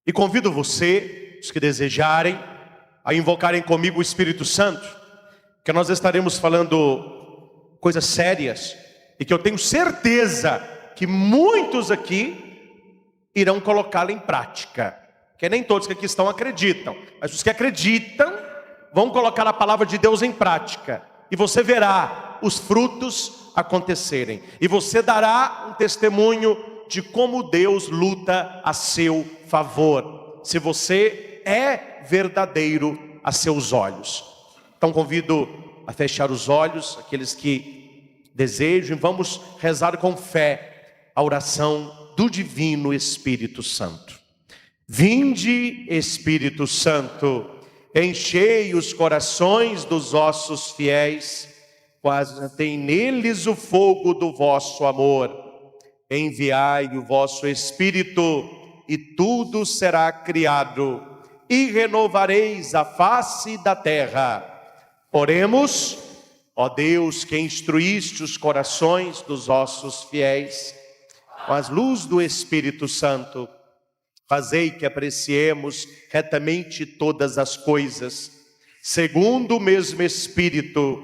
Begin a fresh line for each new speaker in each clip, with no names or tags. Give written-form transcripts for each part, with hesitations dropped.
E convido você, os que desejarem, a invocarem comigo o Espírito Santo, que nós estaremos falando coisas sérias e que eu tenho certeza que muitos aqui irão colocá-la em prática. Porque nem todos que aqui estão acreditam, mas os que acreditam vão colocar a palavra de Deus em prática. E você verá os frutos acontecerem. E você dará um testemunho de como Deus luta a seu favor, se você é verdadeiro a seus olhos. Então convido a fechar os olhos, aqueles que desejam, e vamos rezar com fé a oração do Divino Espírito Santo. Vinde, Espírito Santo, enchei os corações dos vossos fiéis, quase tem neles o fogo do vosso amor. Enviai o vosso Espírito, e tudo será criado, e renovareis a face da terra. Oremos. Ó Deus, que instruíste os corações dos vossos fiéis, com as luzes do Espírito Santo, fazei que apreciemos retamente todas as coisas, segundo o mesmo Espírito,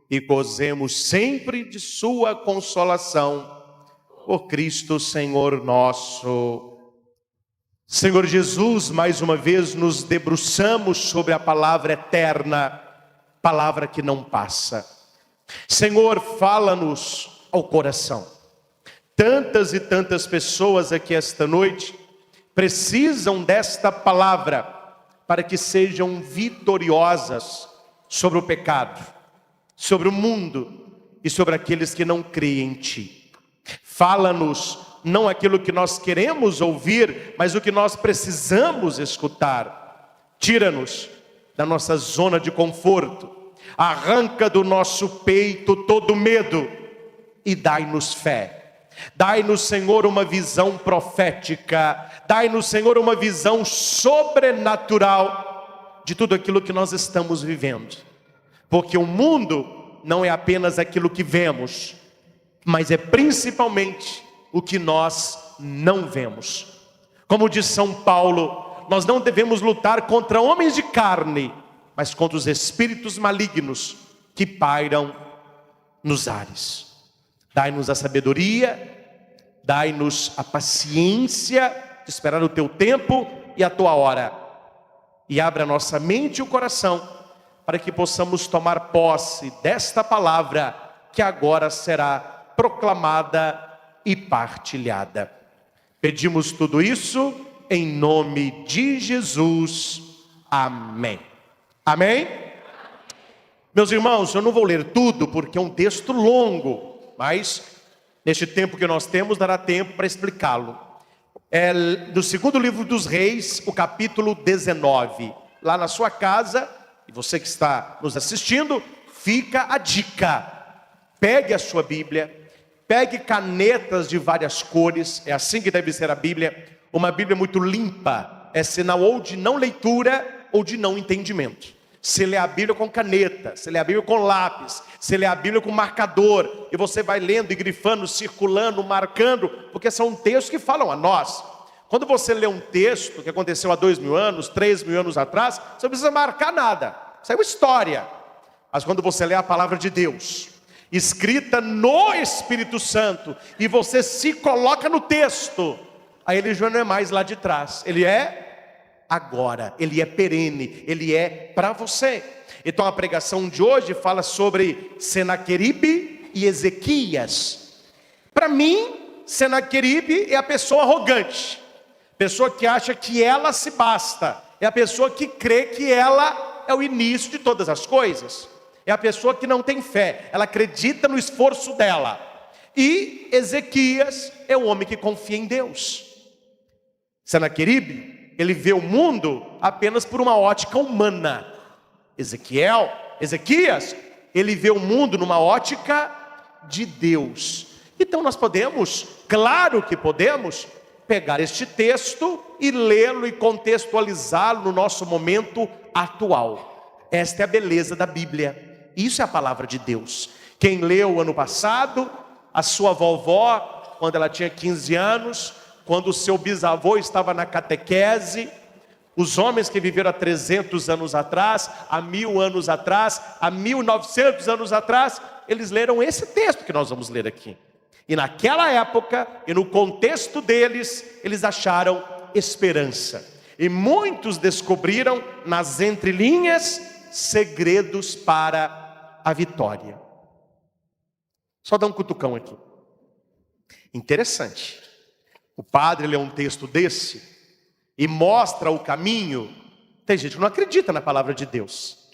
e gozemos sempre de sua consolação, por Cristo Senhor nosso. Senhor Jesus, mais uma vez nos debruçamos sobre a palavra eterna, palavra que não passa. Senhor, fala-nos ao coração. Tantas e tantas pessoas aqui esta noite precisam desta palavra para que sejam vitoriosas sobre o pecado, sobre o mundo e sobre aqueles que não creem em Ti. Fala-nos não aquilo que nós queremos ouvir, mas o que nós precisamos escutar. Tira-nos da nossa zona de conforto, arranca do nosso peito todo medo e dai-nos fé. Dai-nos, Senhor, uma visão profética, dai-nos, Senhor, uma visão sobrenatural de tudo aquilo que nós estamos vivendo. Porque o mundo não é apenas aquilo que vemos, mas é principalmente o que nós não vemos. Como diz São Paulo, nós não devemos lutar contra homens de carne, mas contra os espíritos malignos que pairam nos ares. Dai-nos a sabedoria, dai-nos a paciência de esperar o Teu tempo e a Tua hora. E abra a nossa mente e o coração para que possamos tomar posse desta palavra que agora será proclamada e partilhada. Pedimos tudo isso em nome de Jesus. Amém. Amém? Meus irmãos, eu não vou ler tudo porque é um texto longo, mas neste tempo que nós temos dará tempo para explicá-lo. É do segundo livro dos Reis, o capítulo 19. Lá na sua casa, e você que está nos assistindo, fica a dica. Pegue a sua Bíblia, pegue canetas de várias cores, é assim que deve ser a Bíblia. Uma Bíblia muito limpa é sinal ou de não leitura ou de não entendimento. Você lê a Bíblia com caneta, você lê a Bíblia com lápis, você lê a Bíblia com marcador, e você vai lendo e grifando, circulando, marcando, porque são textos que falam a nós. Quando você lê um texto que aconteceu há 2.000 anos, 3.000 anos atrás, você não precisa marcar nada, isso é uma história. Mas quando você lê a palavra de Deus, escrita no Espírito Santo, e você se coloca no texto, aí ele já não é mais lá de trás, ele é agora, ele é perene, ele é para você. Então a pregação de hoje fala sobre Senaqueribe e Ezequias. Para mim, Senaqueribe é a pessoa arrogante, pessoa que acha que ela se basta, é a pessoa que crê que ela é o início de todas as coisas. É a pessoa que não tem fé, ela acredita no esforço dela. E Ezequias é o homem que confia em Deus. Senaqueribe, ele vê o mundo apenas por uma ótica humana. Ezequias, ele vê o mundo numa ótica de Deus. Então nós podemos, claro que podemos, pegar este texto e lê-lo e contextualizá-lo no nosso momento atual. Esta é a beleza da Bíblia. Isso é a palavra de Deus. Quem leu ano passado, a sua vovó, quando ela tinha 15 anos, quando o seu bisavô estava na catequese, os homens que viveram há 300 anos atrás, há 1000 anos atrás, há 1900 anos atrás, eles leram esse texto que nós vamos ler aqui. E naquela época, e no contexto deles, eles acharam esperança. E muitos descobriram nas entrelinhas segredos para a vitória. Só dá um cutucão aqui. Interessante. O padre lê um texto desse e mostra o caminho. Tem gente que não acredita na palavra de Deus,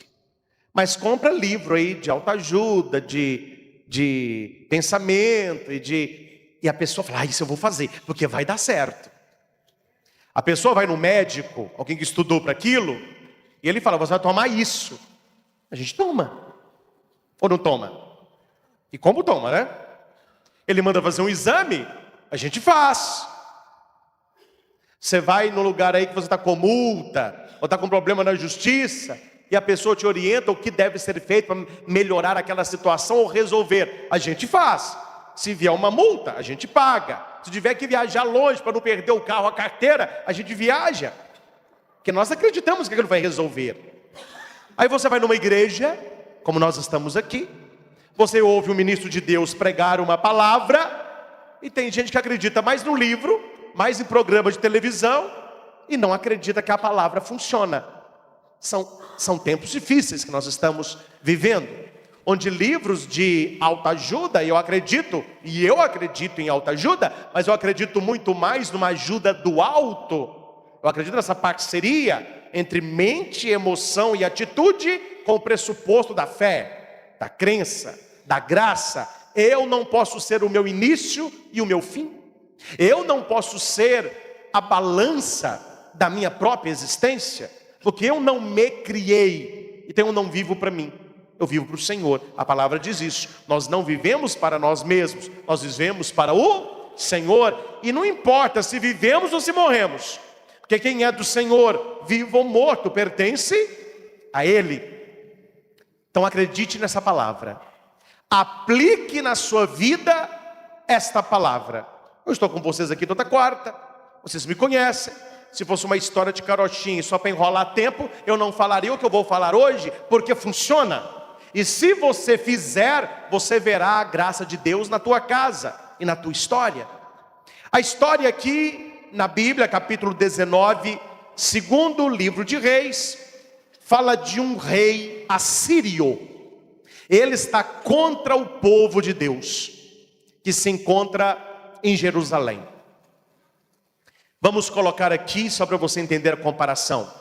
mas compra livro aí de autoajuda, de pensamento e a pessoa fala: isso eu vou fazer, porque vai dar certo. A pessoa vai no médico, alguém que estudou para aquilo, e ele fala: você vai tomar isso. A gente toma. Ou não toma? E como toma, né? Ele manda fazer um exame, a gente faz. Você vai no lugar aí que você está com multa, ou está com problema na justiça, e a pessoa te orienta o que deve ser feito para melhorar aquela situação ou resolver. A gente faz. Se vier uma multa, a gente paga. Se tiver que viajar longe para não perder o carro, a carteira, a gente viaja. Porque nós acreditamos que aquilo vai resolver. Aí você vai numa igreja, como nós estamos aqui, você ouve um ministro de Deus pregar uma palavra, e tem gente que acredita mais no livro, mais em programa de televisão, e não acredita que a palavra funciona. São tempos difíceis que nós estamos vivendo, onde livros de autoajuda, eu acredito em autoajuda, mas eu acredito muito mais numa ajuda do alto. Eu acredito nessa parceria entre mente, emoção e atitude com o pressuposto da fé, da crença, da graça. Eu não posso ser o meu início e o meu fim. Eu não posso ser a balança da minha própria existência, porque eu não me criei, então eu não vivo para mim, eu vivo para o Senhor. A palavra diz isso. Nós não vivemos para nós mesmos, nós vivemos para o Senhor. E não importa se vivemos ou se morremos, porque quem é do Senhor, vivo ou morto, pertence a Ele. Então acredite nessa palavra, aplique na sua vida esta palavra. Eu estou com vocês aqui toda quarta, vocês me conhecem. Se fosse uma história de carochinha só para enrolar tempo, eu não falaria o que eu vou falar hoje, porque funciona. E se você fizer, você verá a graça de Deus na tua casa e na tua história. A história aqui na Bíblia, capítulo 19, segundo livro de Reis, fala de um rei assírio. Ele está contra o povo de Deus, que se encontra em Jerusalém. Vamos colocar aqui, só para você entender a comparação.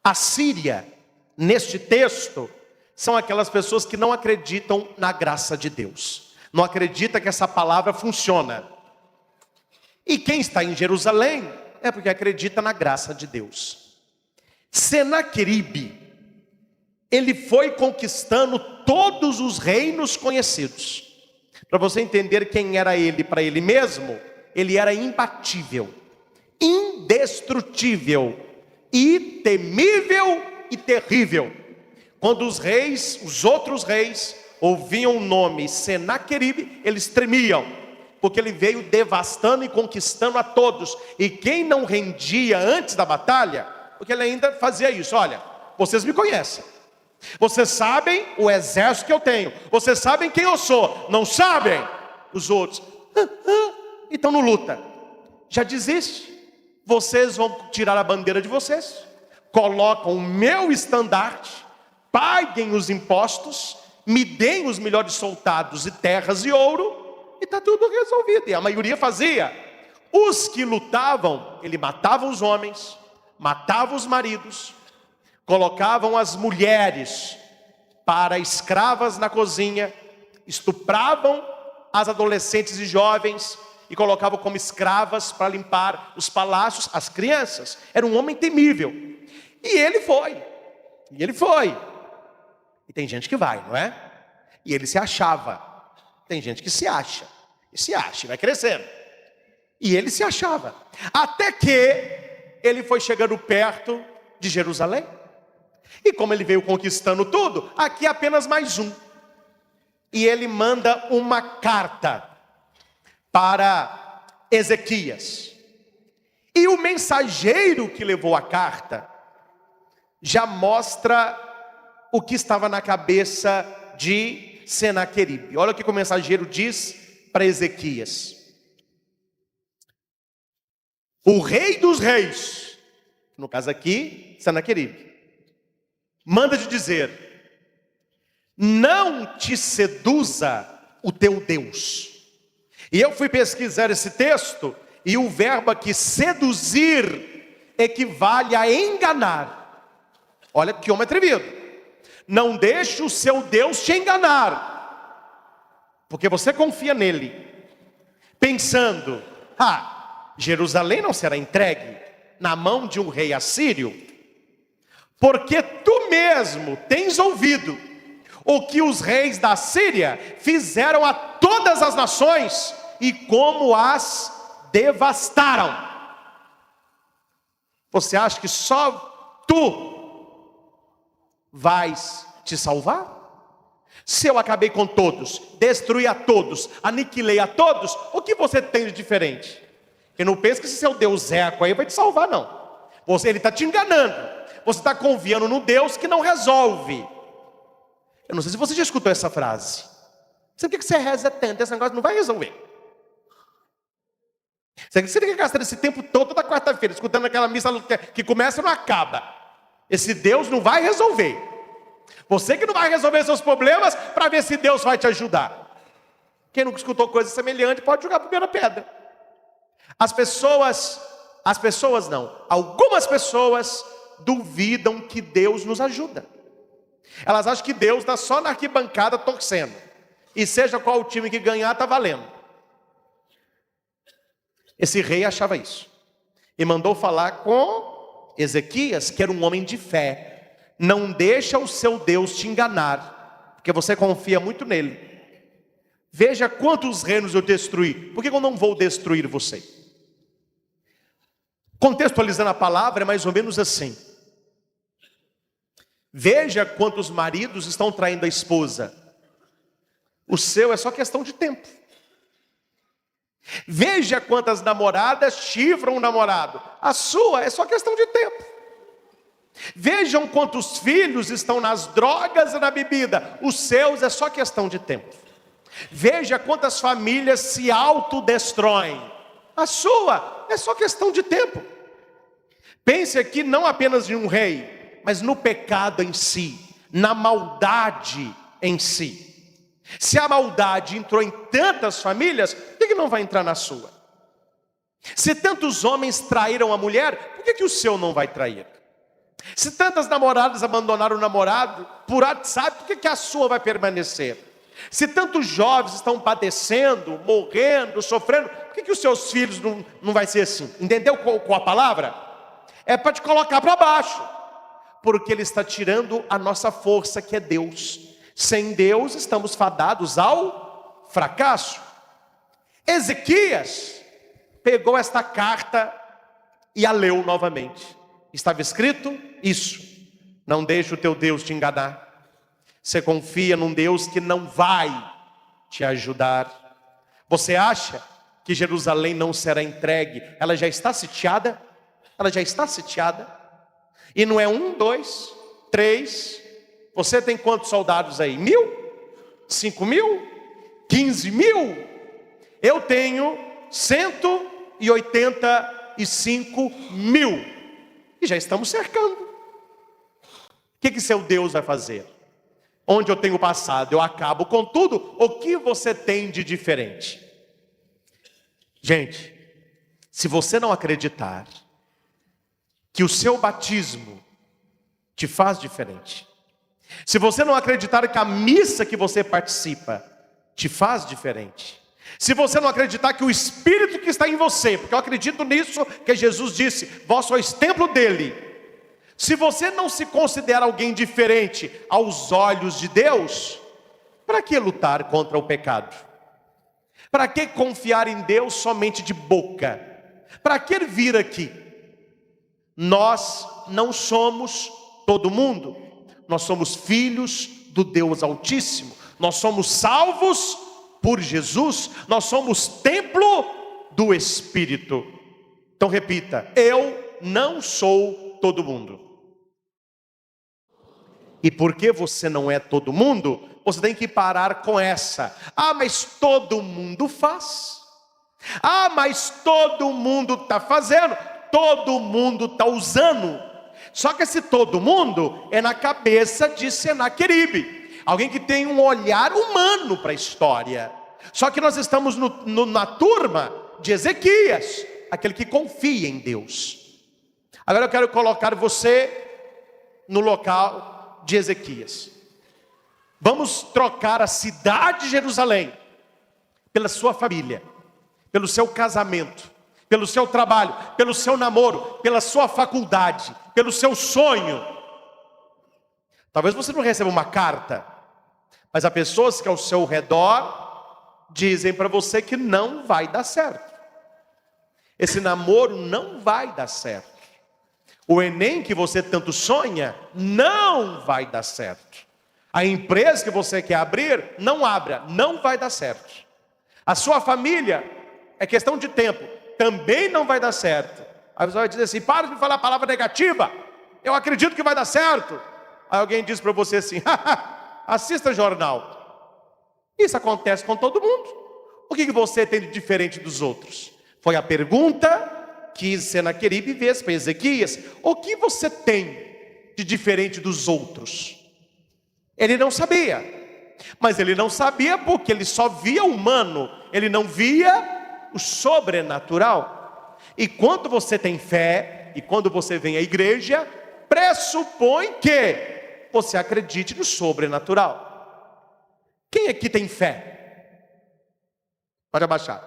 A Síria, neste texto, são aquelas pessoas que não acreditam na graça de Deus. Não acreditam que essa palavra funciona. E quem está em Jerusalém é porque acredita na graça de Deus. Senaqueribe, ele foi conquistando todos os reinos conhecidos. Para você entender quem era ele para ele mesmo, ele era imbatível, indestrutível, temível e terrível. Quando os outros reis, ouviam o nome Senaqueribe, eles tremiam, porque ele veio devastando e conquistando a todos. E quem não rendia antes da batalha, porque ele ainda fazia isso: olha, vocês me conhecem, vocês sabem o exército que eu tenho, vocês sabem quem eu sou, não sabem? Os outros, então não luta, já desiste. Vocês vão tirar a bandeira de vocês, colocam o meu estandarte, paguem os impostos, me deem os melhores soldados e terras e ouro, e está tudo resolvido. E a maioria fazia. Os que lutavam, ele matava os homens, matava os maridos, colocavam as mulheres para escravas na cozinha, estupravam as adolescentes e jovens e colocavam como escravas para limpar os palácios as crianças. Era um homem temível. E ele foi. E tem gente que vai, não é? E ele se achava. Tem gente que se acha. E vai crescendo. E ele se achava. Até que ele foi chegando perto de Jerusalém. E como ele veio conquistando tudo, aqui é apenas mais um. E ele manda uma carta para Ezequias. E o mensageiro que levou a carta já mostra o que estava na cabeça de Senaqueribe. Olha o que o mensageiro diz para Ezequias: o rei dos reis, no caso aqui, Senaqueribe, manda te dizer: não te seduza o teu Deus. E eu fui pesquisar esse texto, e o verbo aqui, seduzir, equivale a enganar. Olha que homem atrevido. Não deixe o seu Deus te enganar, porque você confia nele, pensando: Jerusalém não será entregue na mão de um rei assírio, porque tu mesmo tens ouvido o que os reis da Síria fizeram a todas as nações e como as devastaram. Você acha que só tu vais te salvar? Se eu acabei com todos, destruí a todos, aniquilei a todos, o que você tem de diferente? E não pensa que esse seu Deus Eco aí vai te salvar, não. Ele está te enganando. Você está confiando no Deus que não resolve. Eu não sei se você já escutou essa frase. Sabe por que você reza tanto? Esse negócio não vai resolver. Você tem que gastar esse tempo todo da quarta-feira escutando aquela missa que começa e não acaba. Esse Deus não vai resolver. Você que não vai resolver seus problemas para ver se Deus vai te ajudar. Quem nunca escutou coisa semelhante pode jogar a primeira pedra. Algumas pessoas duvidam que Deus nos ajuda. Elas acham que Deus está só na arquibancada torcendo, e seja qual o time que ganhar, está valendo. Esse rei achava isso, e mandou falar com Ezequias, que era um homem de fé. Não deixa o seu Deus te enganar, porque você confia muito nele. Veja quantos reinos eu destruí, por que eu não vou destruir você? Contextualizando a palavra, é mais ou menos assim: veja quantos maridos estão traindo a esposa. O seu é só questão de tempo. Veja quantas namoradas chifram o namorado. A sua é só questão de tempo. Vejam quantos filhos estão nas drogas e na bebida. Os seus é só questão de tempo. Veja quantas famílias se autodestroem. A sua é só questão de tempo. Pense aqui não apenas em um rei, mas no pecado em si, na maldade em si. Se a maldade entrou em tantas famílias, por que não vai entrar na sua? Se tantos homens traíram a mulher, por que o seu não vai trair? Se tantas namoradas abandonaram o namorado por WhatsApp, por que a sua vai permanecer? Se tantos jovens estão padecendo, morrendo, sofrendo, por que os seus filhos não vai ser assim? Entendeu qual a palavra? É para te colocar para baixo, porque Ele está tirando a nossa força, que é Deus. Sem Deus estamos fadados ao fracasso. Ezequias pegou esta carta e a leu novamente. Estava escrito isso: não deixe o teu Deus te enganar. Você confia num Deus que não vai te ajudar. Você acha que Jerusalém não será entregue? Ela já está sitiada. Ela já está sitiada. E não é 1, 2, 3. Você tem quantos soldados aí? 1.000? 5.000? 15.000? Eu tenho 185.000. E já estamos cercando. O que seu Deus vai fazer? Onde eu tenho passado, eu acabo com tudo. O que você tem de diferente? Gente, se você não acreditar que o seu batismo te faz diferente, se você não acreditar que a missa que você participa te faz diferente, se você não acreditar que o Espírito que está em você, porque eu acredito nisso que Jesus disse, vós sois templo dele. Se você não se considera alguém diferente aos olhos de Deus, para que lutar contra o pecado? Para que confiar em Deus somente de boca? Para que vir aqui? Nós não somos todo mundo. Nós somos filhos do Deus Altíssimo. Nós somos salvos por Jesus. Nós somos templo do Espírito. Então repita: eu não sou todo mundo. E porque você não é todo mundo, você tem que parar com essa: ah, mas todo mundo faz. Ah, mas todo mundo está fazendo. Todo mundo está usando. Só que esse todo mundo é na cabeça de Senaqueribe, alguém que tem um olhar humano para a história. Só que nós estamos na turma de Ezequias, aquele que confia em Deus. Agora eu quero colocar você no local de Ezequias. Vamos trocar a cidade de Jerusalém pela sua família, pelo seu casamento, pelo seu trabalho, pelo seu namoro, pela sua faculdade, pelo seu sonho. Talvez você não receba uma carta, mas há pessoas que ao seu redor dizem para você que não vai dar certo. Esse namoro não vai dar certo. O Enem que você tanto sonha não vai dar certo. A empresa que você quer abrir, não abra, não vai dar certo. A sua família, é questão de tempo, também não vai dar certo. Aí você vai dizer assim: para de me falar a palavra negativa, eu acredito que vai dar certo. Aí alguém diz para você assim: assista jornal. Isso acontece com todo mundo. O que você tem de diferente dos outros? Foi a pergunta que Senaqueribe fez para Ezequias: o que você tem de diferente dos outros? Ele não sabia, mas ele não sabia porque ele só via o humano, ele não via o sobrenatural. E quando você tem fé, e quando você vem à igreja, pressupõe que você acredite no sobrenatural. Quem aqui tem fé? Pode abaixar.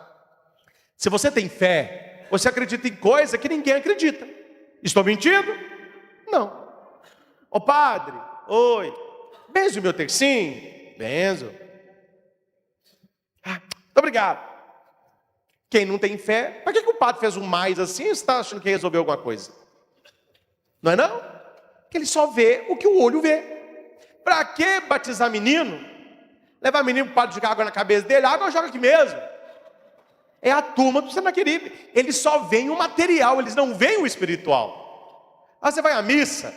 Se você tem fé, você acredita em coisa que ninguém acredita. Estou mentindo? Não. Ô padre, oi, benzo o meu tercinho? Benzo. Muito obrigado. Quem não tem fé, para que o padre fez um mais assim? Você está achando que resolveu alguma coisa? Não é não? Que ele só vê o que o olho vê. Para que batizar menino? Levar menino para o padre jogar água na cabeça dele? A água joga aqui mesmo. É a turma do Senaqueribe. Eles só veem o material, eles não veem o espiritual. Aí você vai à missa,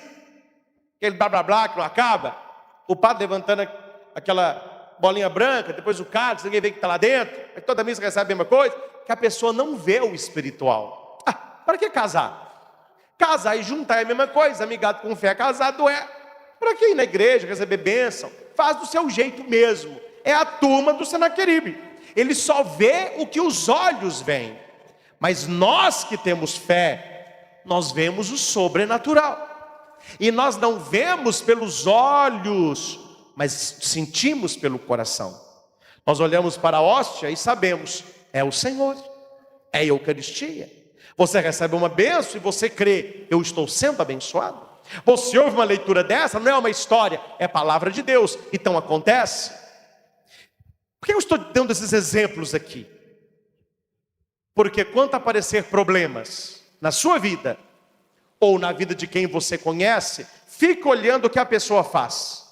aquele blá blá blá que não acaba, o padre levantando aquela bolinha branca, depois o cálice, ninguém vê que está lá dentro, aí toda missa recebe a mesma coisa, que a pessoa não vê o espiritual. Para que casar? Casar e juntar é a mesma coisa. Amigado com fé, casado é. Para que ir na igreja, receber bênção? Faz do seu jeito mesmo. É a turma do Senaqueribe. Ele só vê o que os olhos veem. Mas nós que temos fé, nós vemos o sobrenatural. E nós não vemos pelos olhos, mas sentimos pelo coração. Nós olhamos para a hóstia e sabemos: é o Senhor, é a Eucaristia. Você recebe uma bênção e você crê: eu estou sendo abençoado. Você ouve uma leitura dessa, não é uma história, é palavra de Deus. Então acontece. Por que eu estou dando esses exemplos aqui? Porque quando aparecer problemas na sua vida, ou na vida de quem você conhece, fica olhando o que a pessoa faz.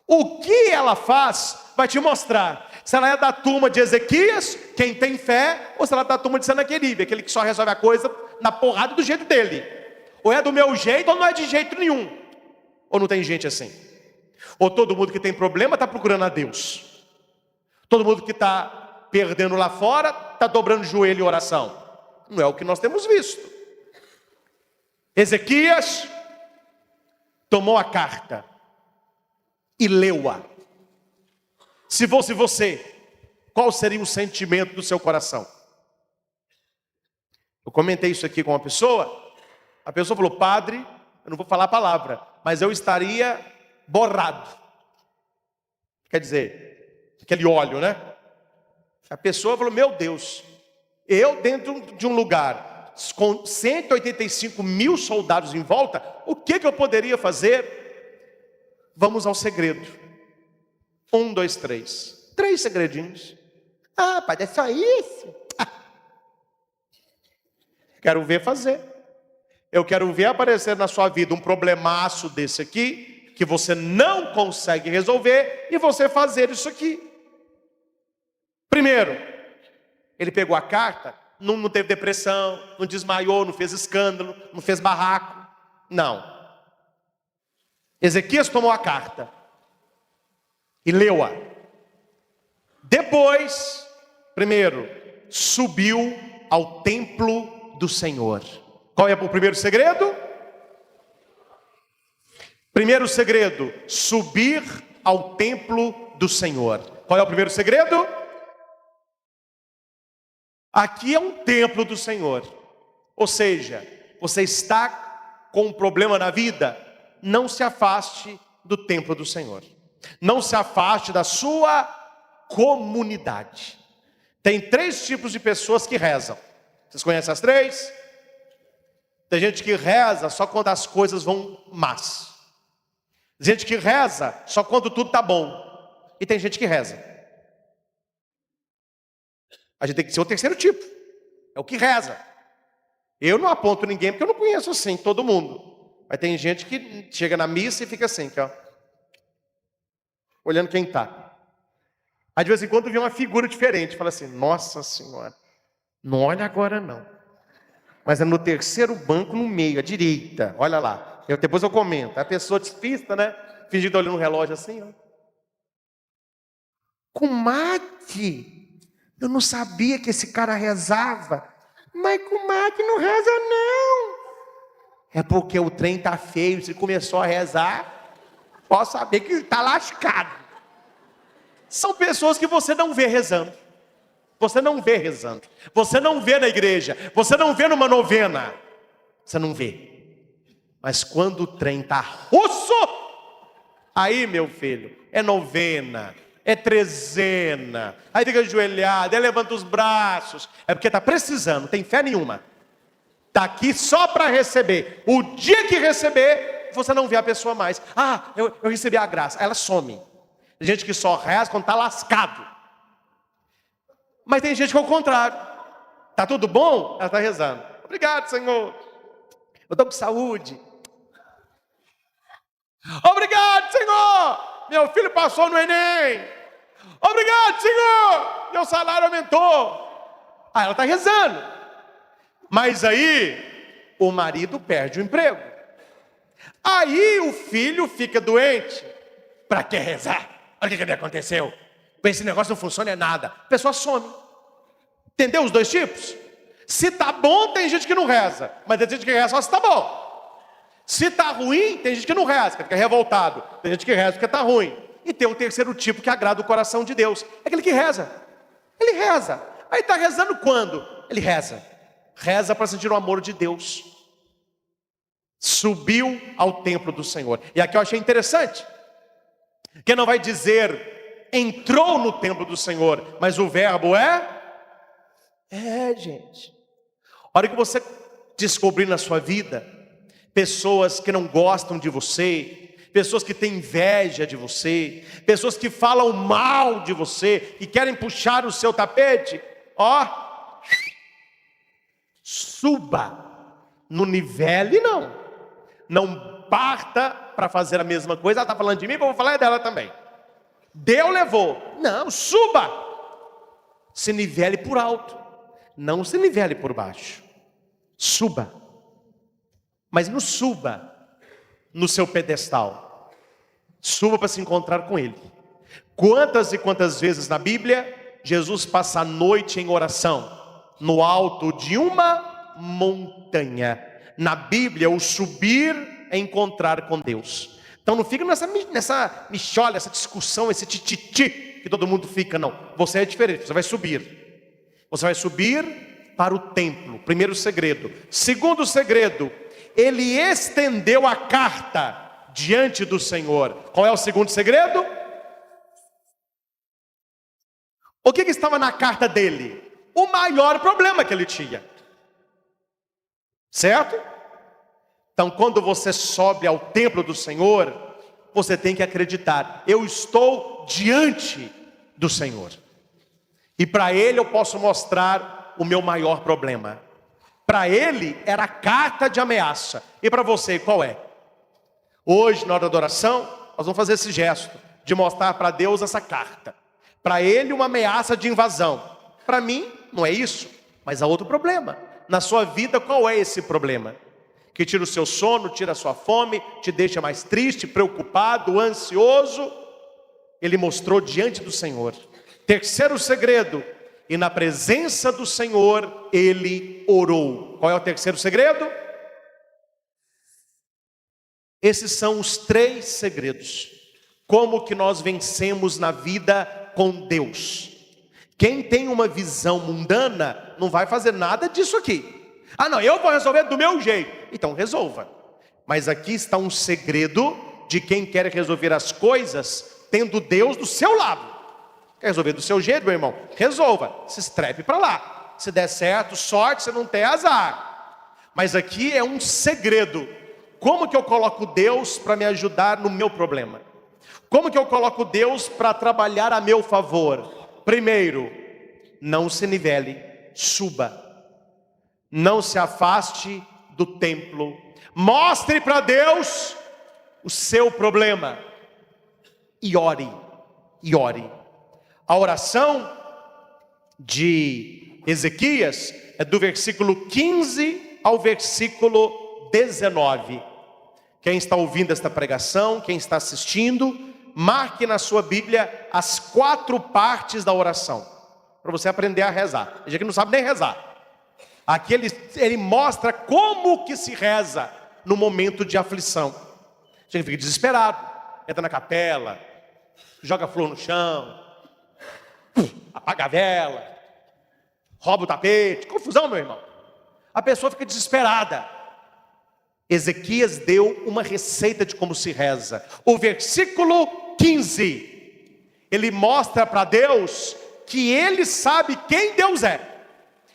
O que ela faz vai te mostrar se ela é da turma de Ezequias, quem tem fé, ou se ela é da turma de Senaqueribe, aquele que só resolve a coisa na porrada do jeito dele. Ou é do meu jeito ou não é de jeito nenhum. Ou não tem gente assim. Ou todo mundo que tem problema está procurando a Deus. Todo mundo que está perdendo lá fora está dobrando o joelho em oração. Não é o que nós temos visto. Ezequias tomou a carta e leu-a. Se fosse você, qual seria o sentimento do seu coração? Eu comentei isso aqui com uma pessoa. A pessoa falou: padre, eu não vou falar a palavra, mas eu estaria borrado. Quer dizer, aquele óleo, né? A pessoa falou: meu Deus, eu dentro de um lugar com 185 mil soldados em volta, o que eu poderia fazer? Vamos ao segredo. 1, 2, 3. 3 segredinhos. Ah, padre, é só isso? Quero ver fazer. Eu quero ver aparecer na sua vida um problemaço desse aqui, que você não consegue resolver, e você fazer isso aqui. Primeiro, ele pegou a carta não teve depressão, não desmaiou, não fez escândalo, não fez barraco. Não. Ezequias tomou a carta e leu-a. Depois, primeiro, subiu ao templo do Senhor. Qual é o primeiro segredo? Primeiro segredo, subir ao templo do Senhor. Qual é o primeiro segredo? Aqui é um templo do Senhor. Ou seja, você está com um problema na vida, não se afaste do templo do Senhor. Não se afaste da sua comunidade. Tem 3 tipos de pessoas que rezam. Vocês conhecem as 3? Tem gente que reza só quando as coisas vão más. Tem gente que reza só quando tudo está bom. E tem gente que reza. A gente tem que ser o terceiro tipo. É o que reza. Eu não aponto ninguém porque eu não conheço assim todo mundo. Mas tem gente que chega na missa e fica assim, aqui, ó, olhando quem está. Aí de vez em quando vê uma figura diferente. Fala assim, nossa senhora, não olha agora não. Mas é no terceiro banco no meio, à direita. Olha lá. Depois eu comento. A pessoa despista, né? Fingindo olhando no relógio assim, ó. Comadre, eu não sabia que esse cara rezava. Mas comadre não reza não. É porque o trem tá feio. Se começou a rezar, pode saber que está lascado. São pessoas que você não vê rezando. Você não vê rezando. Você não vê na igreja. Você não vê numa novena. Você não vê. Mas quando o trem está russo, aí, meu filho, é novena, é trezena. Aí fica ajoelhado, aí levanta os braços. É porque está precisando, não tem fé nenhuma. Está aqui só para receber. O dia que receber, você não vê a pessoa mais. Ah, eu recebi a graça. Ela some. Tem gente que só reza quando está lascado. Mas tem gente que é o contrário. Está tudo bom? Ela está rezando. Obrigado, Senhor. Eu estou com saúde. Obrigado, Senhor. Meu filho passou no Enem. Obrigado, Senhor. Meu salário aumentou. Ah, ela está rezando. Mas aí, o marido perde o emprego. Aí o filho fica doente. Para que rezar? Olha o que me aconteceu. Esse negócio não funciona é nada. A pessoa some. Entendeu os 2 tipos? Se está bom, tem gente que não reza. Mas tem gente que reza só se está bom. Se está ruim, tem gente que não reza, que fica revoltado. Tem gente que reza porque está ruim. E tem o terceiro tipo que agrada o coração de Deus. É aquele que reza. Ele reza. Aí está rezando quando? Ele reza. Reza para sentir o amor de Deus. Subiu ao templo do Senhor. E aqui eu achei interessante. Que não vai dizer entrou no templo do Senhor, mas o verbo gente. A hora que você descobrir na sua vida pessoas que não gostam de você, pessoas que têm inveja de você, pessoas que falam mal de você e querem puxar o seu tapete, suba no nível e não parta para fazer a mesma coisa. Ela está falando de mim, vou falar dela também. Deu, levou. Não, suba. Se nivele por alto. Não se nivele por baixo. Suba. Mas não suba no seu pedestal. Suba para se encontrar com Ele. Quantas e quantas vezes na Bíblia Jesus passa a noite em oração no alto de uma montanha. Na Bíblia, o subir é encontrar com Deus. Então não fica nessa mixolha, essa discussão, esse tititi que todo mundo fica, não. Você é diferente, você vai subir. Você vai subir para o templo. Primeiro segredo. Segundo segredo, ele estendeu a carta diante do Senhor. Qual é o segundo segredo? O que estava na carta dele? O maior problema que ele tinha. Certo? Então, quando você sobe ao templo do Senhor, você tem que acreditar: eu estou diante do Senhor. E para Ele eu posso mostrar o meu maior problema. Para Ele era a carta de ameaça. E para você, qual é? Hoje, na hora da oração, nós vamos fazer esse gesto de mostrar para Deus essa carta. Para Ele, uma ameaça de invasão. Para mim, não é isso. Mas há outro problema. Na sua vida, qual é esse problema? Que tira o seu sono, tira a sua fome, te deixa mais triste, preocupado, ansioso. Ele mostrou diante do Senhor. Terceiro segredo, e na presença do Senhor, ele orou. Qual é o terceiro segredo? Esses são os 3 segredos. Como que nós vencemos na vida com Deus? Quem tem uma visão mundana, não vai fazer nada disso aqui. Ah não, eu vou resolver do meu jeito. Então resolva. Mas aqui está um segredo de quem quer resolver as coisas, tendo Deus do seu lado. Quer resolver do seu jeito, meu irmão? Resolva, se estrepe para lá. Se der certo, sorte, se não der, azar. Mas aqui é um segredo. Como que eu coloco Deus para me ajudar no meu problema? Como que eu coloco Deus para trabalhar a meu favor? Primeiro, não se nivele, suba. Não se afaste do templo. Mostre para Deus o seu problema. E ore, e ore. A oração de Ezequias é do versículo 15 ao versículo 19. Quem está ouvindo esta pregação, quem está assistindo, marque na sua Bíblia as 4 partes da oração, para você aprender a rezar. Tem gente que não sabe nem rezar. Aqui ele mostra como que se reza no momento de aflição. A gente fica desesperado, entra na capela, joga flor no chão, apaga a vela, rouba o tapete, confusão, meu irmão. A pessoa fica desesperada. Ezequias deu uma receita de como se reza. O versículo 15, ele mostra para Deus que ele sabe quem Deus é.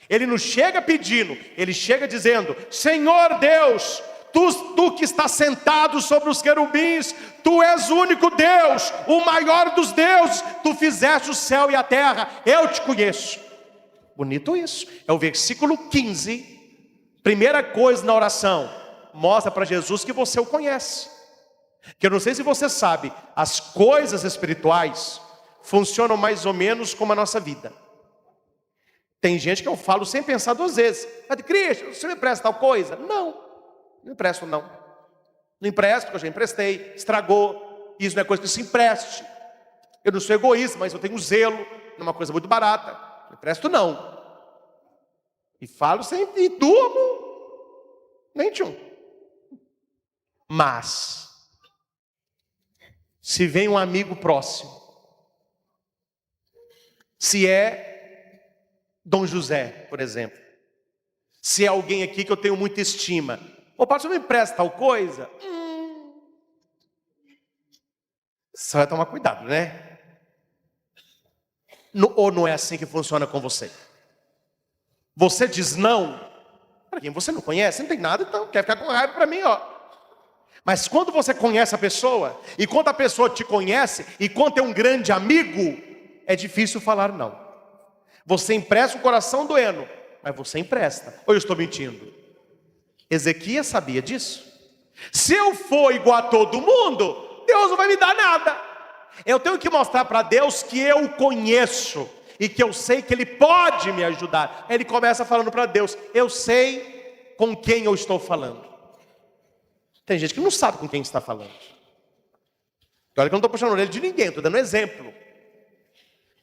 Ele não chega pedindo, ele chega dizendo: Senhor Deus, tu que está sentado sobre os querubins, tu és o único Deus, o maior dos deuses, tu fizeste o céu e a terra, eu te conheço. Bonito isso, é o versículo 15, primeira coisa na oração, mostra para Jesus que você o conhece. Que eu não sei se você sabe, as coisas espirituais funcionam mais ou menos como a nossa vida. Tem gente que eu falo sem pensar 2 vezes. Mas Cristo, você me empresta tal coisa? Não, não empresto não. Não empresto porque eu já emprestei, estragou. Isso não é coisa que se empreste. Eu não sou egoísta, mas eu tenho zelo. Não é uma coisa muito barata. Não empresto não. E falo sem, e durmo, nem tchum. Mas, se vem um amigo próximo, se é Dom José, por exemplo, se é alguém aqui que eu tenho muita estima, ô pastor, me empresta tal coisa? Você vai tomar cuidado, né? Ou não é assim que funciona com você? Você diz não para quem você não conhece, não tem nada, então quer ficar com raiva para mim, ó. Mas quando você conhece a pessoa, e quando a pessoa te conhece, e quando é um grande amigo, é difícil falar não. Você empresta o coração doendo, mas você empresta. Ou eu estou mentindo? Ezequias sabia disso. Se eu for igual a todo mundo, Deus não vai me dar nada. Eu tenho que mostrar para Deus que eu o conheço e que eu sei que Ele pode me ajudar. Ele começa falando para Deus: eu sei com quem eu estou falando. Tem gente que não sabe com quem está falando. Olha que eu não estou puxando a orelha de ninguém, estou dando exemplo.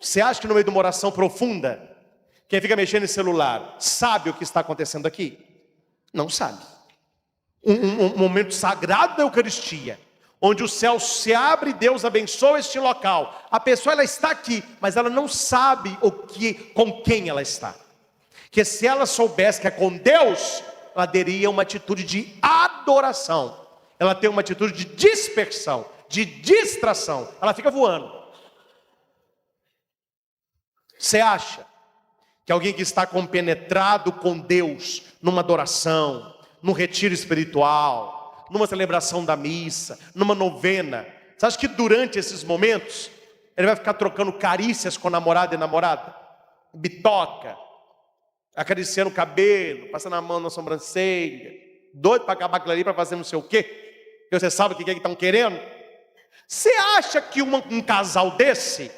Você acha que no meio de uma oração profunda, quem fica mexendo em celular sabe o que está acontecendo aqui? Não sabe. Um momento sagrado da Eucaristia, onde o céu se abre e Deus abençoa este local. A pessoa ela está aqui, mas ela não sabe com quem ela está. Que se ela soubesse que é com Deus, ela teria uma atitude de adoração. Ela tem uma atitude de dispersão, de distração. Ela fica voando. Você acha que alguém que está compenetrado com Deus, numa adoração, num retiro espiritual, numa celebração da missa, numa novena, você acha que durante esses momentos, ele vai ficar trocando carícias com namorado e namorada? Bitoca, acariciando o cabelo, passando a mão na sobrancelha, doido para acabar aquilo ali para fazer não sei o quê, porque você sabe o que é que estão querendo? Você acha que um casal desse,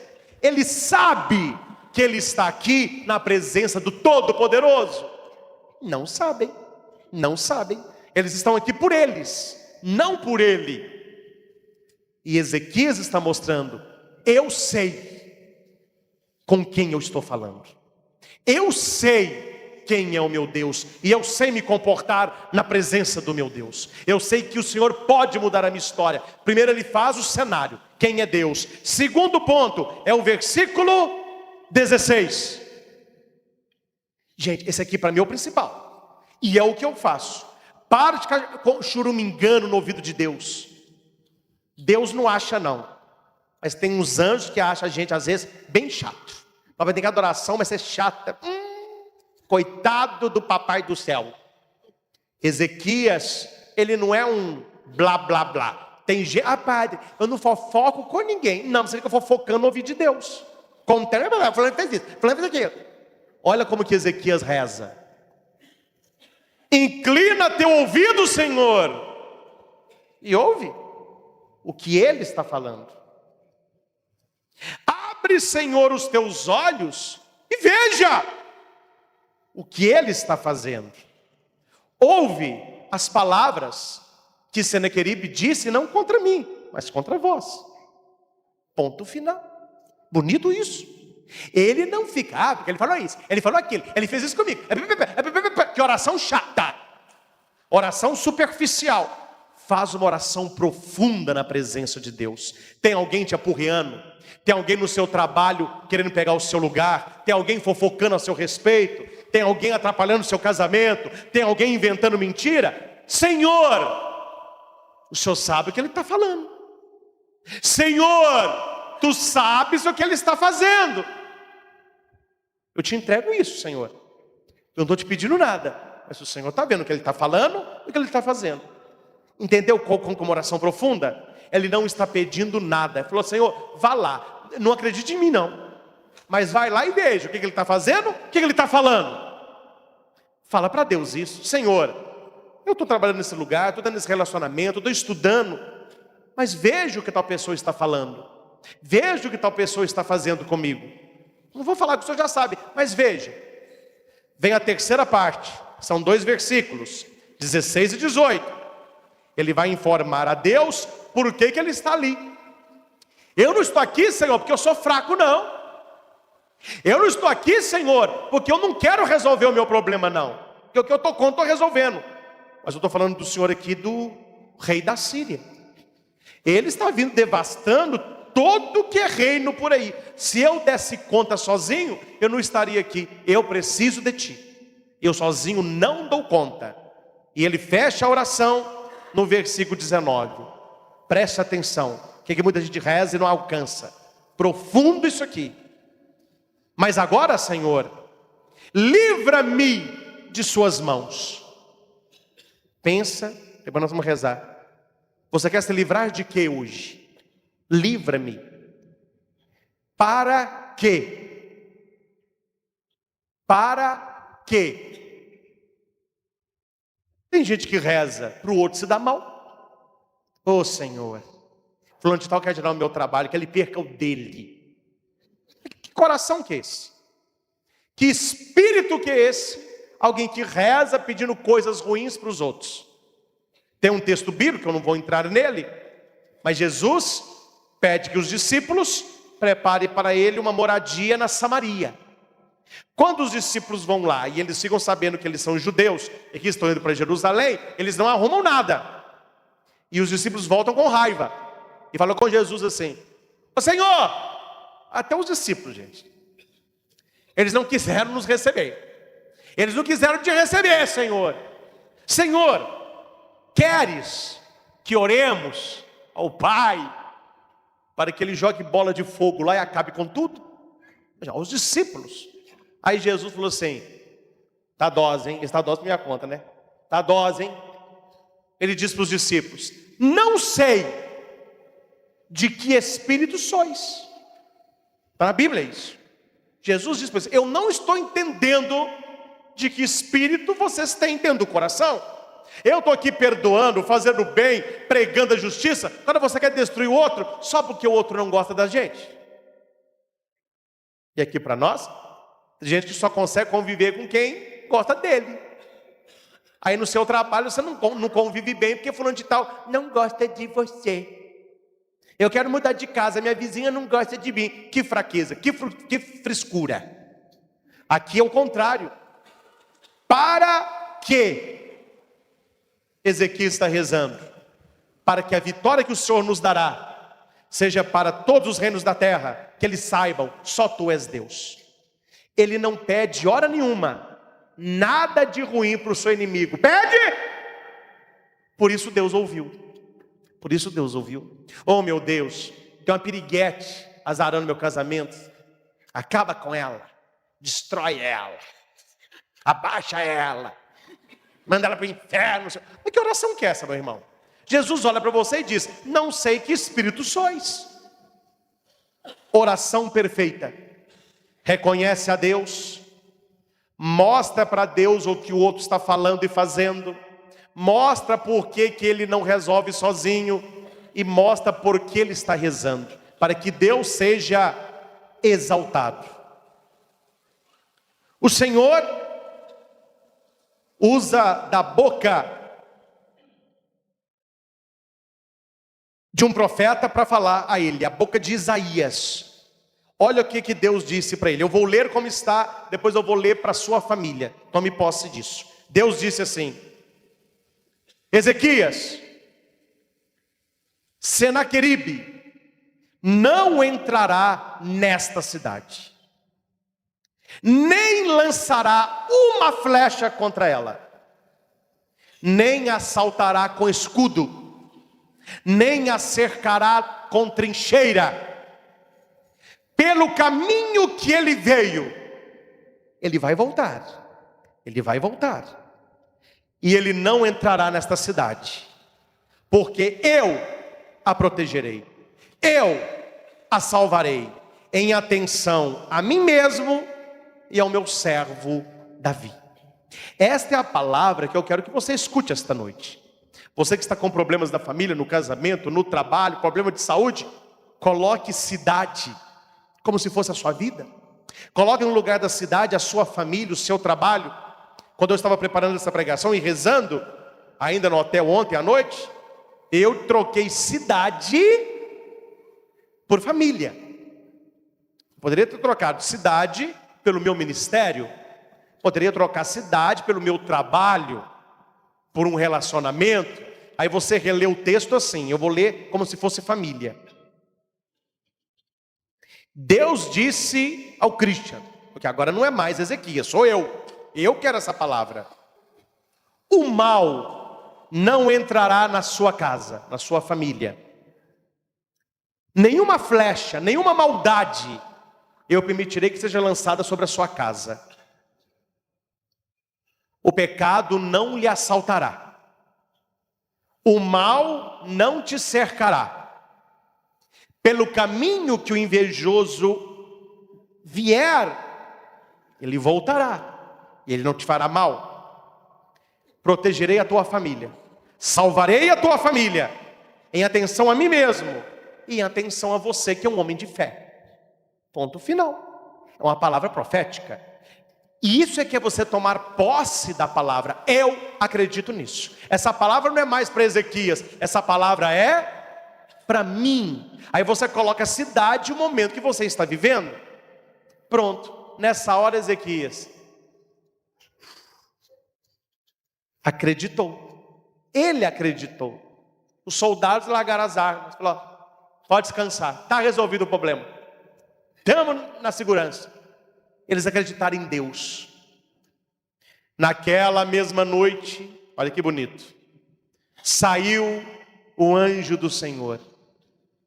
ele sabe que ele está aqui na presença do Todo-Poderoso? Não sabem, não sabem. Eles estão aqui por eles, não por ele. E Ezequias está mostrando: eu sei com quem eu estou falando. Eu sei quem é o meu Deus, e eu sei me comportar na presença do meu Deus. Eu sei que o Senhor pode mudar a minha história. Primeiro ele faz o cenário, quem é Deus. Segundo ponto, é o versículo 16. Gente, esse aqui para mim é o principal, e é o que eu faço. Para de ficar churumingando no ouvido de Deus. Deus não acha não, mas tem uns anjos que acham a gente às vezes bem chato. Vai ter que adoração, mas é chata. Coitado do papai do céu. Ezequias, ele não é um blá blá blá. Tem gente, padre, eu não fofoco com ninguém. Não, você fica fofocando no ouvido de Deus. Fulano fez isso, fulano fez aquilo. Olha como que Ezequias reza: inclina teu ouvido, Senhor, e ouve o que ele está falando. Abre, Senhor, os teus olhos e veja o que ele está fazendo. Ouve as palavras que Senaqueribe disse, não contra mim, mas contra vós. Ponto final. Bonito isso. Ele não fica, porque ele falou isso, ele falou aquilo, ele fez isso comigo. Que oração chata, oração superficial. Faz uma oração profunda na presença de Deus. Tem alguém te apurreando, tem alguém no seu trabalho querendo pegar o seu lugar, tem alguém fofocando a seu respeito, tem alguém atrapalhando o seu casamento, tem alguém inventando mentira. Senhor, o Senhor sabe o que ele está falando. Senhor, tu sabes o que ele está fazendo. Eu te entrego isso, Senhor. Eu não estou te pedindo nada, mas o Senhor está vendo o que ele está falando e o que ele está fazendo. Entendeu como uma oração profunda? Ele não está pedindo nada. Ele falou: Senhor, vá lá, não acredite em mim não, mas vai lá e veja o que ele está fazendo, o que ele está falando. Fala para Deus isso: Senhor, eu estou trabalhando nesse lugar, estou dando esse relacionamento, estou estudando, mas veja o que tal pessoa está falando, veja o que tal pessoa está fazendo comigo. Não vou falar que o senhor já sabe, mas veja. Vem a terceira parte, são 2 versículos, 16 e 18. Ele vai informar a Deus por que ele está ali. Eu não estou aqui, Senhor, porque eu sou fraco, não. Eu não estou aqui, Senhor, porque eu não quero resolver o meu problema, não. Porque o que eu estou com, estou resolvendo. Mas eu estou falando do Senhor aqui, do rei da Síria. Ele está vindo devastando todo que é reino por aí. Se eu desse conta sozinho, eu não estaria aqui. Eu preciso de ti. Eu sozinho não dou conta. E ele fecha a oração no versículo 19. Preste atenção. O que muita gente reza e não alcança. Profundo isso aqui. Mas agora, Senhor, livra-me de suas mãos. Pensa, depois nós vamos rezar. Você quer se livrar de quê hoje? Livra-me. Para quê? Para quê? Tem gente que reza para o outro se dar mal. Ô Senhor, fulano de tal quer tirar o meu trabalho, que ele perca o dele. Que coração que é esse? Que espírito que é esse? Alguém que reza pedindo coisas ruins para os outros. Tem um texto bíblico, eu não vou entrar nele, mas Jesus pede que os discípulos preparem para ele uma moradia na Samaria. Quando os discípulos vão lá e eles ficam sabendo que eles são judeus e que estão indo para Jerusalém, eles não arrumam nada. E os discípulos voltam com raiva e falam com Jesus assim: Ô Senhor, até os discípulos, gente, eles não quiseram nos receber. Eles não quiseram te receber, Senhor. Senhor, queres que oremos ao Pai para que ele jogue bola de fogo lá e acabe com tudo? Já, os discípulos. Aí Jesus falou assim: tá dose, hein? Está dose para minha conta, né? Tá dose, hein? Ele disse para os discípulos: não sei de que espírito sois. Está na Bíblia isso. Jesus disse para eles: eu não estou entendendo de que espírito vocês têm dentro do coração. Eu estou aqui perdoando, fazendo bem, pregando a justiça, quando você quer destruir o outro, só porque o outro não gosta da gente. E aqui para nós, tem gente que só consegue conviver com quem gosta dele. Aí no seu trabalho você não convive bem, porque fulano de tal não gosta de você. Eu quero mudar de casa, minha vizinha não gosta de mim. Que fraqueza, que frescura. Aqui é o contrário. Para que Ezequias está rezando? Para que a vitória que o Senhor nos dará seja para todos os reinos da terra, que eles saibam, só tu és Deus. Ele não pede hora nenhuma nada de ruim para o seu inimigo. Pede! Por isso Deus ouviu. Por isso Deus ouviu. Oh meu Deus, tem uma piriguete azarando meu casamento. Acaba com ela. Destrói ela. Abaixa ela. Manda ela para o inferno. Mas que oração que é essa, meu irmão? Jesus olha para você e diz: não sei que espírito sois. Oração perfeita. Reconhece a Deus. Mostra para Deus o que o outro está falando e fazendo. Mostra por que ele não resolve sozinho. E mostra por que ele está rezando. Para que Deus seja exaltado. O Senhor usa da boca de um profeta para falar a ele. A boca de Isaías. Olha o que Deus disse para ele. Eu vou ler como está, depois eu vou ler para a sua família. Tome posse disso. Deus disse assim: Ezequias, Senaqueribe não entrará nesta cidade, nem lançará uma flecha contra ela, nem assaltará com escudo, nem a cercará com trincheira. Pelo caminho que ele veio, ele vai voltar. Ele vai voltar. E ele não entrará nesta cidade, porque eu a protegerei. Eu a salvarei, em atenção a mim mesmo e ao meu servo Davi. Esta é a palavra que eu quero que você escute esta noite. Você que está com problemas da família, no casamento, no trabalho, problema de saúde, coloque cidade como se fosse a sua vida. Coloque no lugar da cidade a sua família, o seu trabalho. Quando eu estava preparando essa pregação e rezando, ainda no hotel ontem à noite, eu troquei cidade por família. Poderia ter trocado cidade pelo meu ministério, poderia trocar cidade pelo meu trabalho, por um relacionamento. Aí você relê o texto assim, eu vou ler como se fosse família. Deus disse ao Christian, porque agora não é mais Ezequias, sou eu quero essa palavra. O mal não entrará na sua casa, na sua família. Nenhuma flecha, nenhuma maldade eu permitirei que seja lançada sobre a sua casa. O pecado não lhe assaltará. O mal não te cercará. Pelo caminho que o invejoso vier, ele voltará. E ele não te fará mal. Protegerei a tua família. Salvarei a tua família. Em atenção a mim mesmo. E em atenção a você que é um homem de fé. Ponto final. É uma palavra profética. E isso é que é você tomar posse da palavra. Eu acredito nisso. Essa palavra não é mais para Ezequias. Essa palavra é para mim. Aí você coloca a cidade e o momento que você está vivendo. Pronto. Nessa hora Ezequias acreditou. Ele acreditou. Os soldados largaram as armas. Falaram: pode descansar. Está resolvido o problema. Estamos na segurança. Eles acreditaram em Deus. Naquela mesma noite, olha que bonito, saiu o anjo do Senhor.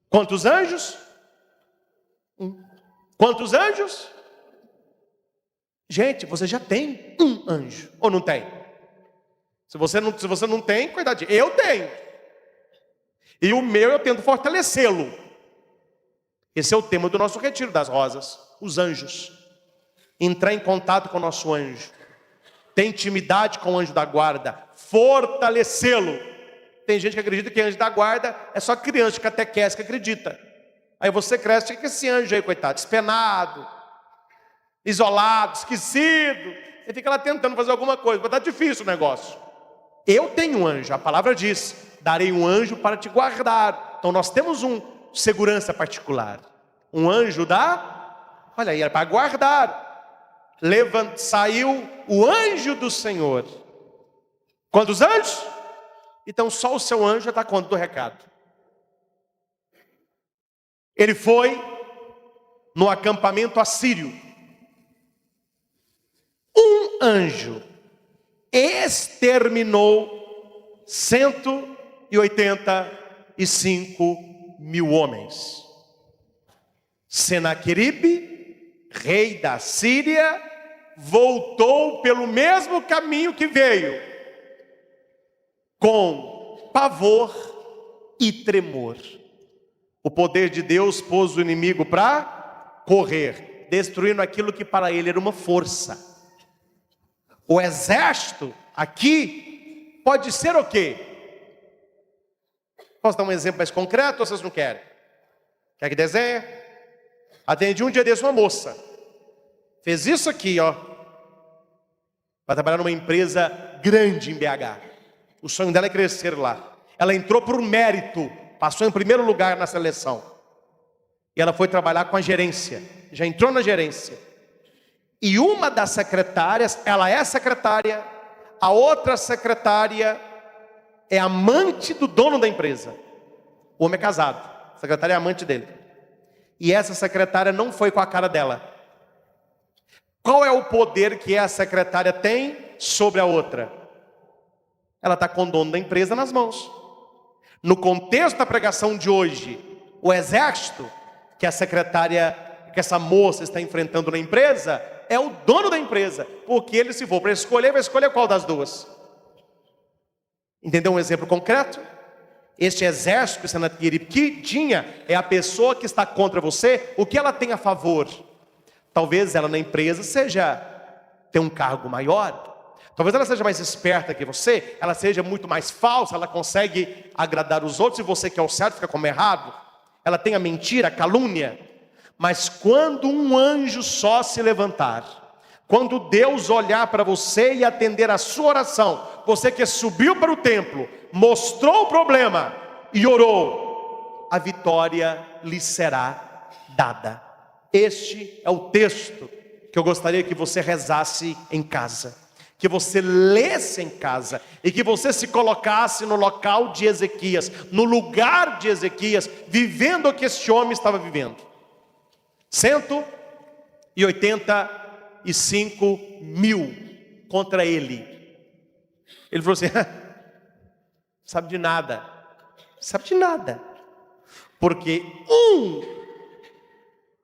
Quantos anjos? Quantos anjos? Gente, você já tem um anjo, ou não tem? Se você não tem, coitadinho, eu tenho. E o meu eu tento fortalecê-lo. Esse é o tema do nosso retiro das rosas. Os anjos. Entrar em contato com o nosso anjo. Ter intimidade com o anjo da guarda. Fortalecê-lo. Tem gente que acredita que anjo da guarda é só criança de catequese que acredita. Aí você cresce, que esse anjo aí, coitado, despenado, isolado, esquecido. Ele fica lá tentando fazer alguma coisa, mas está difícil o negócio. Eu tenho um anjo, a palavra diz, darei um anjo para te guardar. Então nós temos um segurança particular. Um anjo olha aí, é para guardar. Saiu o anjo do Senhor. Quantos anjos? Então só o seu anjo está conta do recado. Ele foi no acampamento assírio. Um anjo exterminou 185.000 homens. Senaqueribe, rei da Síria, voltou pelo mesmo caminho que veio, com pavor e tremor. O poder de Deus pôs o inimigo para correr, destruindo aquilo que para ele era uma força. O exército aqui pode ser o quê? Posso dar um exemplo mais concreto ou vocês não querem? Quer que desenhe? Atendi um dia desse uma moça. Fez isso aqui, ó. Vai trabalhar numa empresa grande em BH. O sonho dela é crescer lá. Ela entrou por mérito. Passou em primeiro lugar na seleção. E ela foi trabalhar com a gerência. Já entrou na gerência. E uma das secretárias, ela é secretária. A outra secretária é amante do dono da empresa. O homem é casado. A secretária é amante dele. E essa secretária não foi com a cara dela. Qual é o poder que a secretária tem sobre a outra? Ela está com o dono da empresa nas mãos. No contexto da pregação de hoje, o exército que a secretária, que essa moça está enfrentando na empresa, é o dono da empresa. Porque ele, se for para escolher, vai escolher qual das duas? Entendeu um exemplo concreto? Este exército que Senaqueribe tinha é a pessoa que está contra você. O que ela tem a favor? Talvez ela na empresa tenha um cargo maior. Talvez ela seja mais esperta que você. Ela seja muito mais falsa. Ela consegue agradar os outros. E você que é o certo fica como errado. Ela tem a mentira, a calúnia. Mas quando um anjo só se levantar, quando Deus olhar para você e atender a sua oração, você que subiu para o templo, mostrou o problema e orou, a vitória lhe será dada. Este é o texto que eu gostaria que você rezasse em casa, que você lesse em casa e que você se colocasse no local de Ezequias, no lugar de Ezequias, vivendo o que este homem estava vivendo. 185.000 contra ele. Ele falou assim: sabe de nada, porque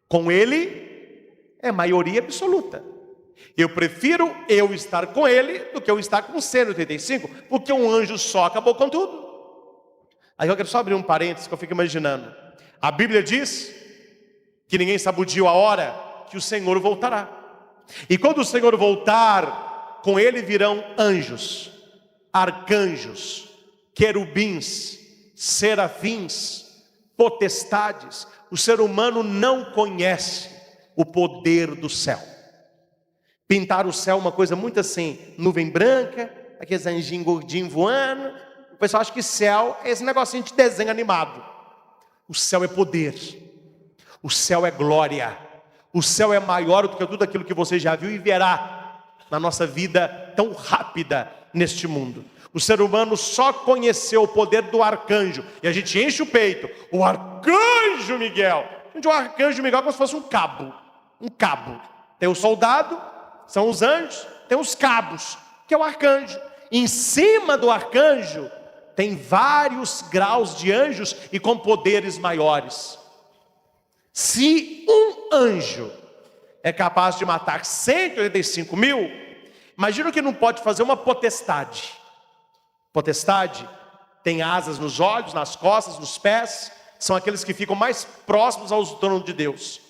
com ele é maioria absoluta. Eu prefiro estar com ele do que eu estar com 185, porque um anjo só acabou com tudo. Aí eu quero só abrir um parênteses que eu fico imaginando. A Bíblia diz que ninguém sabe o dia ou a hora que o Senhor voltará. E quando o Senhor voltar, com ele virão anjos, arcanjos, querubins, serafins, potestades. O ser humano não conhece o poder do céu. Pintar o céu uma coisa muito assim, nuvem branca, aqueles anjinhos gordinhos voando. O pessoal acha que céu é esse negocinho de desenho animado. O céu é poder. O céu é glória. O céu é maior do que tudo aquilo que você já viu e verá na nossa vida tão rápida neste mundo. O ser humano só conheceu o poder do arcanjo. E a gente enche o peito. O arcanjo Miguel. O arcanjo Miguel é como se fosse um cabo. Um cabo. Tem o soldado, são os anjos. Tem os cabos, que é o arcanjo. Em cima do arcanjo tem vários graus de anjos e com poderes maiores. Se um anjo é capaz de matar 185.000, imagina que não pode fazer uma potestade. Potestade tem asas nos olhos, nas costas, nos pés. São aqueles que ficam mais próximos aos donos de Deus.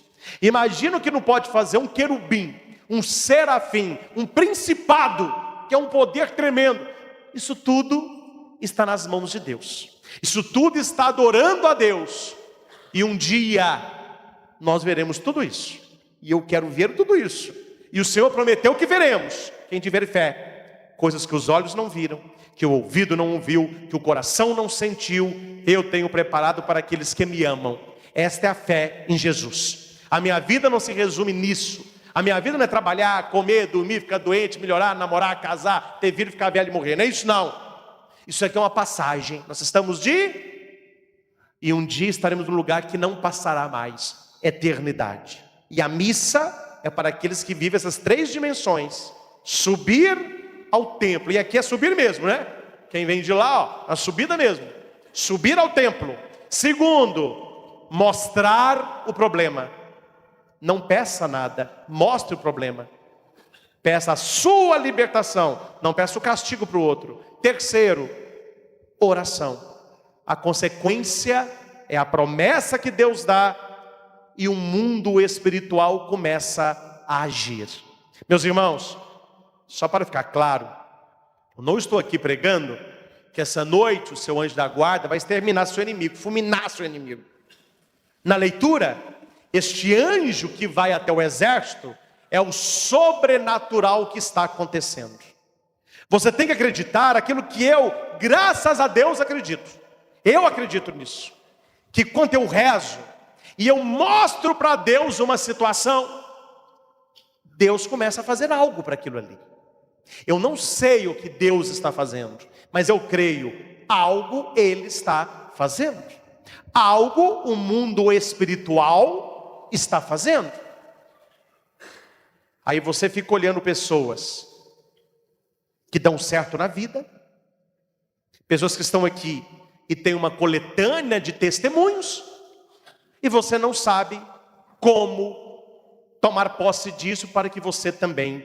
Imagina que não pode fazer um querubim, um serafim, um principado, que é um poder tremendo. Isso tudo está nas mãos de Deus. Isso tudo está adorando a Deus. E um dia nós veremos tudo isso. E eu quero ver tudo isso. E o Senhor prometeu que veremos, quem tiver fé, coisas que os olhos não viram, que o ouvido não ouviu, que o coração não sentiu, eu tenho preparado para aqueles que me amam. Esta é a fé em Jesus. A minha vida não se resume nisso. A minha vida não é trabalhar, comer, dormir, ficar doente, melhorar, namorar, casar, ter filho, ficar velho e morrer. Não é isso não. Isso aqui é uma passagem. Nós estamos e um dia estaremos num lugar que não passará mais. Eternidade. E a missa é para aqueles que vivem essas 3 dimensões. Subir ao templo. E aqui é subir mesmo, né? Quem vem de lá, ó, a subida mesmo. Subir ao templo. Segundo, mostrar o problema. Não peça nada, mostre o problema. Peça a sua libertação, não peça o castigo para o outro. Terceiro, oração. A consequência é a promessa que Deus dá e o mundo espiritual começa a agir. Meus irmãos, só para ficar claro, eu não estou aqui pregando que essa noite o seu anjo da guarda vai exterminar seu inimigo, fulminar seu inimigo. Na leitura, este anjo que vai até o exército é o sobrenatural que está acontecendo. Você tem que acreditar aquilo que eu, graças a Deus, acredito. Eu acredito nisso. Que quando eu rezo e eu mostro para Deus uma situação, Deus começa a fazer algo para aquilo ali. Eu não sei o que Deus está fazendo, mas eu creio, algo Ele está fazendo. Algo o mundo espiritual está fazendo. Aí você fica olhando pessoas que dão certo na vida, pessoas que estão aqui e tem uma coletânea de testemunhos, e você não sabe como tomar posse disso para que você também